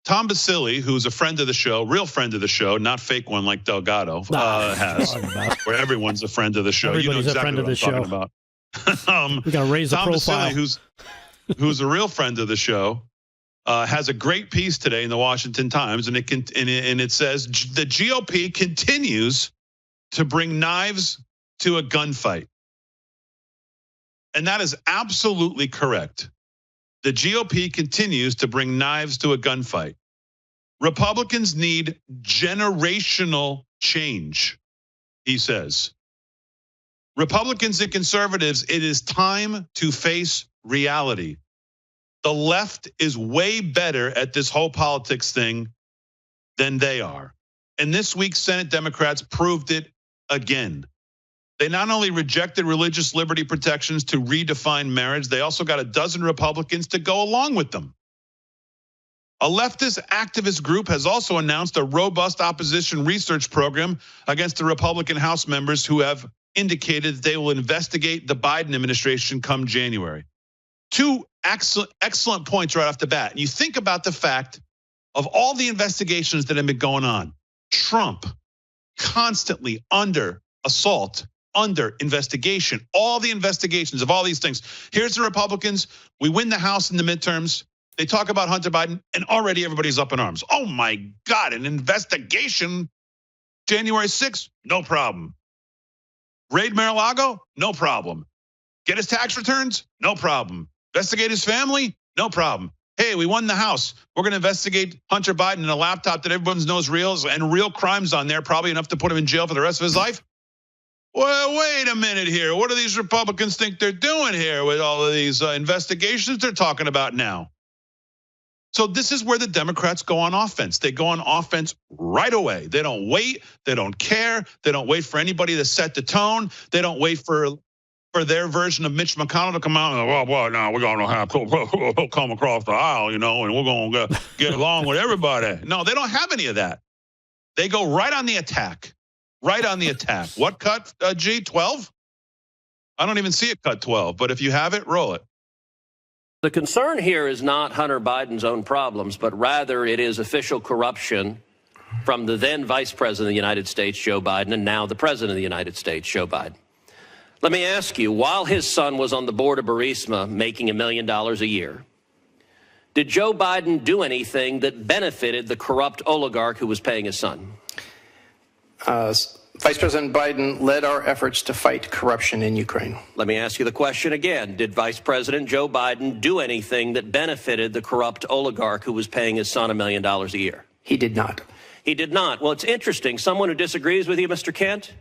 Tom Basile, who's a friend of the show, real friend of the show, not fake one like Delgado has, where everyone's a friend of the show. Everybody's you know exactly what I'm talking about. We got to raise the profile. Tom Basile, who's a real friend of the show, has a great piece today in the Washington Times, and it says the GOP continues to bring knives to a gunfight. And that is absolutely correct. The GOP continues to bring knives to a gunfight. Republicans need generational change, he says. Republicans and conservatives, it is time to face reality. The left is way better at this whole politics thing than they are. And this week, Senate Democrats proved it again. They not only rejected religious liberty protections to redefine marriage, they also got a dozen Republicans to go along with them. A leftist activist group has also announced a robust opposition research program against the Republican House members who have indicated that they will investigate the Biden administration come January. Two excellent points right off the bat. And you think about the fact of all the investigations that have been going on. Trump constantly under assault, under investigation, all the investigations of all these things. Here's the Republicans. We win the House in the midterms. They talk about Hunter Biden, and already everybody's up in arms. Oh my God, an investigation. January 6th, no problem. Raid Mar-a-Lago, no problem. Get his tax returns, no problem. Investigate his family, no problem. Hey, we won the House. We're going to investigate Hunter Biden in a laptop that everyone knows real and real crimes on there, probably enough to put him in jail for the rest of his life. Well, wait a minute here. What do these Republicans think they're doing here with all of these investigations they're talking about now? So this is where the Democrats go on offense. They go on offense right away. They don't wait. They don't care. They don't wait for anybody to set the tone. They don't wait for their version of Mitch McConnell to come out and, well, now we're going to have to come across the aisle, and we're going to get along with everybody. No, they don't have any of that. They go right on the attack. Right on the attack. What cut, G? 12? I don't even see it cut 12, but if you have it, roll it. The concern here is not Hunter Biden's own problems, but rather it is official corruption from the then Vice President of the United States, Joe Biden, and now the President of the United States, Joe Biden. Let me ask you, while his son was on the board of Burisma making $1 million a year, did Joe Biden do anything that benefited the corrupt oligarch who was paying his son? Vice President Biden led our efforts to fight corruption in Ukraine. Let me ask you the question again. Did Vice President Joe Biden do anything that benefited the corrupt oligarch who was paying his son $1 million a year? He did not. He did not. Well, it's interesting. Someone who disagrees with you, Mr. Kent,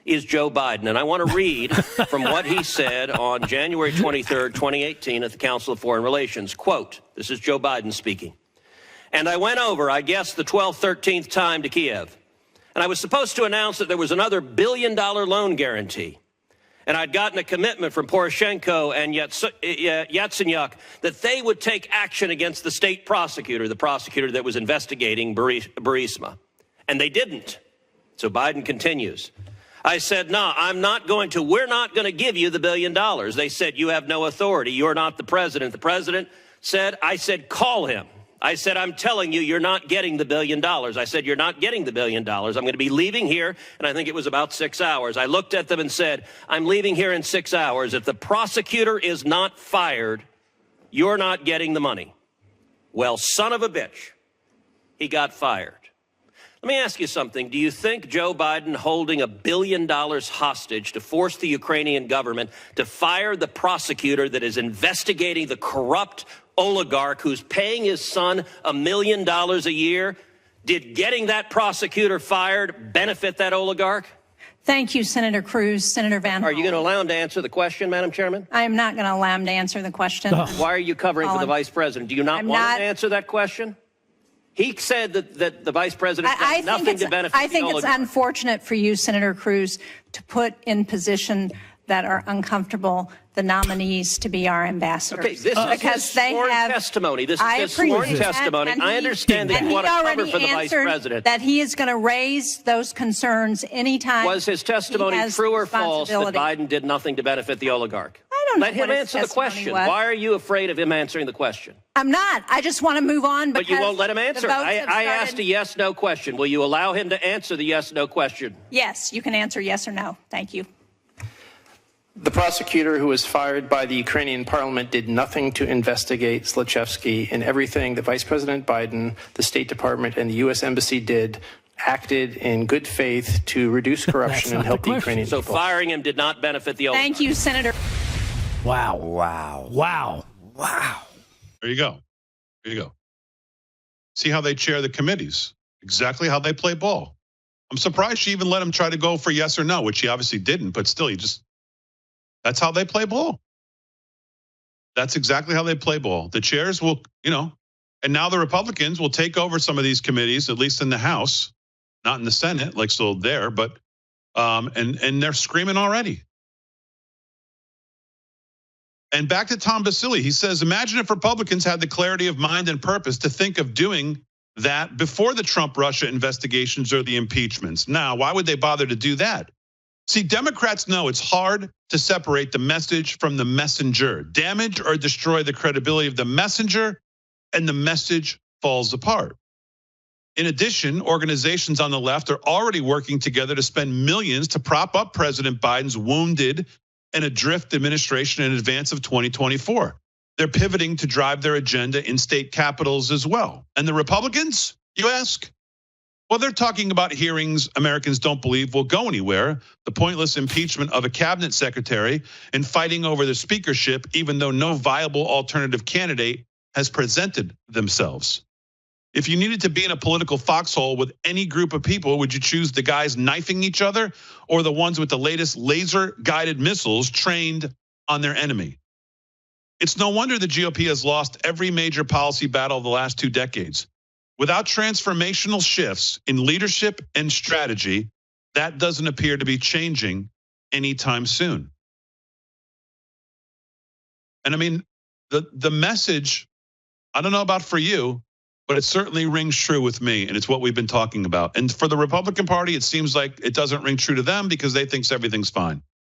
is Joe Biden. And I want to read from what he said on January 23rd, 2018 at the Council of Foreign Relations. Quote, this is Joe Biden speaking. And I went over, I guess, the 12th, 13th time to Kiev. And I was supposed to announce that there was another $1 billion loan guarantee. And I'd gotten a commitment from Poroshenko and Yatsenyuk that they would take action against the state prosecutor, the prosecutor that was investigating Burisma. And they didn't. So Biden continues. I said, no, we're not going to give you the $1 billion. They said, you have no authority. You're not the president. The president said, I said, call him. I said, I'm telling you, you're not getting the $1 billion. I said, you're not getting the $1 billion. I'm going to be leaving here. And I think it was about 6 hours. I looked at them and said, I'm leaving here in 6 hours. If the prosecutor is not fired, you're not getting the money. Well, son of a bitch, he got fired. Let me ask you something. Do you think Joe Biden holding $1 billion hostage to force the Ukrainian government to fire the prosecutor that is investigating the corrupt oligarch who's paying his son $1 million a year, did getting that prosecutor fired benefit that oligarch? Thank you, Senator Cruz. Senator Van Hollen. Are you going to allow him to answer the question, Madam Chairman? I am not going to allow him to answer the question. Why are you covering for the Vice President? Do you not want him to answer that question? He said that the Vice President has nothing to benefit the oligarch. I think it's unfortunate for you, Senator Cruz, to put in position that are uncomfortable the nominees to be our ambassadors. Okay, this is his sworn testimony. This is his sworn testimony. I understand that you want to cover for the Vice President. That he is going to raise those concerns anytime. Was his testimony true or false that Biden did nothing to benefit the oligarch? I don't Let know him what his answer the testimony question. was. Why are you afraid of him answering the question? I'm not. I just want to move on. But you won't let him answer. I asked a yes/no question. Will you allow him to answer the yes/no question? Yes, you can answer yes or no. Thank you. The prosecutor who was fired by the Ukrainian parliament did nothing to investigate Zlochevsky, and everything that Vice President Biden, the State Department, and the U.S. Embassy did acted in good faith to reduce corruption and help the Ukrainian people. So firing him did not benefit the oligarchs. Thank you, Senator. Wow. Wow. Wow. Wow. There you go. There you go. See how they chair the committees. Exactly how they play ball. I'm surprised she even let him try to go for yes or no, which he obviously didn't, but still, that's how they play ball. That's exactly how they play ball. The chairs will, and now the Republicans will take over some of these committees, at least in the House, not in the Senate, like still there, but, and they're screaming already. And back to Tom Basile, he says, imagine if Republicans had the clarity of mind and purpose to think of doing that before the Trump-Russia investigations or the impeachments. Now, why would they bother to do that? See, Democrats know it's hard to separate the message from the messenger. Damage or destroy the credibility of the messenger, and the message falls apart. In addition, organizations on the left are already working together to spend millions to prop up President Biden's wounded and adrift administration in advance of 2024. They're pivoting to drive their agenda in state capitals as well. And the Republicans, you ask? Well, they're talking about hearings Americans don't believe will go anywhere, the pointless impeachment of a cabinet secretary, and fighting over the speakership, even though no viable alternative candidate has presented themselves. If you needed to be in a political foxhole with any group of people, would you choose the guys knifing each other or the ones with the latest laser-guided missiles trained on their enemy? It's no wonder the GOP has lost every major policy battle of the last 2 decades. Without transformational shifts in leadership and strategy, that doesn't appear to be changing anytime soon. And I mean, the message, I don't know about for you, but it certainly rings true with me, and it's what we've been talking about. And for the Republican Party, it seems like it doesn't ring true to them because they think everything's fine.